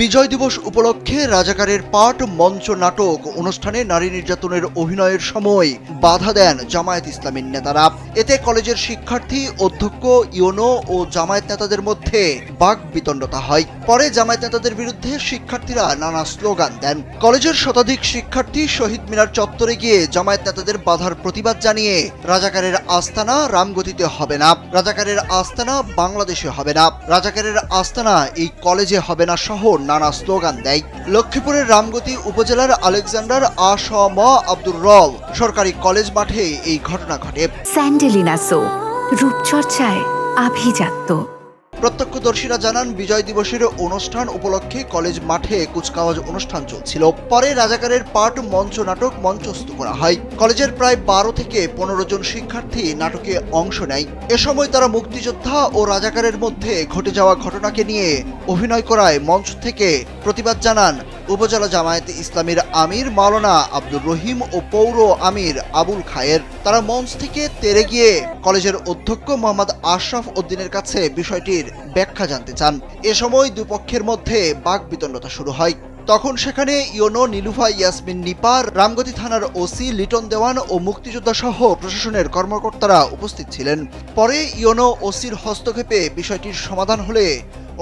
বিজয় দিবস উপলক্ষে রাজাকারের পাঠ মঞ্চ নাটক অনুষ্ঠানে নারী নির্যাতনের অভিনয়ের সময় বাধা দেন জামায়াত ইসলামীর নেতারা। এতে কলেজের শিক্ষার্থী, অধ্যক্ষ, ইউনো ও জামায়াত নেতাদের মধ্যে বাকবিতণ্ডতা হয়। পরে জামায়াত নেতাদের বিরুদ্ধে শিক্ষার্থীরা নানা স্লোগান দেন। কলেজের শতাধিক শিক্ষার্থী শহীদ মিনার চত্বরে গিয়ে জামায়াত নেতাদের বাধার প্রতিবাদ জানিয়ে রাজাকারের আস্তানা রামগতিতে হবে না, রাজাকারের আস্তানা বাংলাদেশে হবে না, রাজাকারের আস্তানা এই কলেজে হবে না সহ নানা স্লোগান দেয়। লক্ষ্মীপুরের রামগতি উপজেলার আলেকজান্ডার আ.স.ম. আব্দুর রব সরকারি কলেজ মাঠে এই ঘটনা ঘটে। স্যান্ডেলিনা সো, রূপচর্চায় আভিজাত্য। প্রত্যক্ষদর্শীরা জানান, বিজয় দিবসের অনুষ্ঠান উপলক্ষে কলেজ মাঠে কুচকাওয়াজ অনুষ্ঠান চলছিল। পরে রাজাকারের পাঠ মঞ্চ নাটক মঞ্চস্থ করা হয়। কলেজের প্রায় 12 থেকে 15 জন শিক্ষার্থী নাটকে অংশ নেয়। এ সময় তারা মুক্তিযোদ্ধা ও রাজাকারের মধ্যে ঘটে যাওয়া ঘটনাকে নিয়ে অভিনয় করায় মঞ্চ থেকে প্রতিবাদ জানান উপজেলা জামায়াত ইসলামীর আমির মাওলানা আব্দুর রহিম ও পৌর আমির আবুল খায়ের। তারা মঞ্চ থেকে তেড়ে গিয়ে কলেজের অধ্যক্ষ মোহাম্মদ আশরাফ উদ্দিনের কাছে বিষয়টির ব্যাখ্যা জানতে চান। এ সময় দুপক্ষের মধ্যে বাকবিতণ্ডতা শুরু হয়। তখন সেখানে ইউনো নীলুফা ইয়াসমিন নিপার, রামগতি থানার ওসি লিটন দেওয়ান ও মুক্তিযোদ্ধা সহ প্রশাসনের কর্মকর্তারা উপস্থিত ছিলেন। পরে ইউনো ওসির হস্তক্ষেপে বিষয়টির সমাধান হলে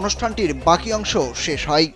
অনুষ্ঠানটির বাকি অংশ শেষ হয়।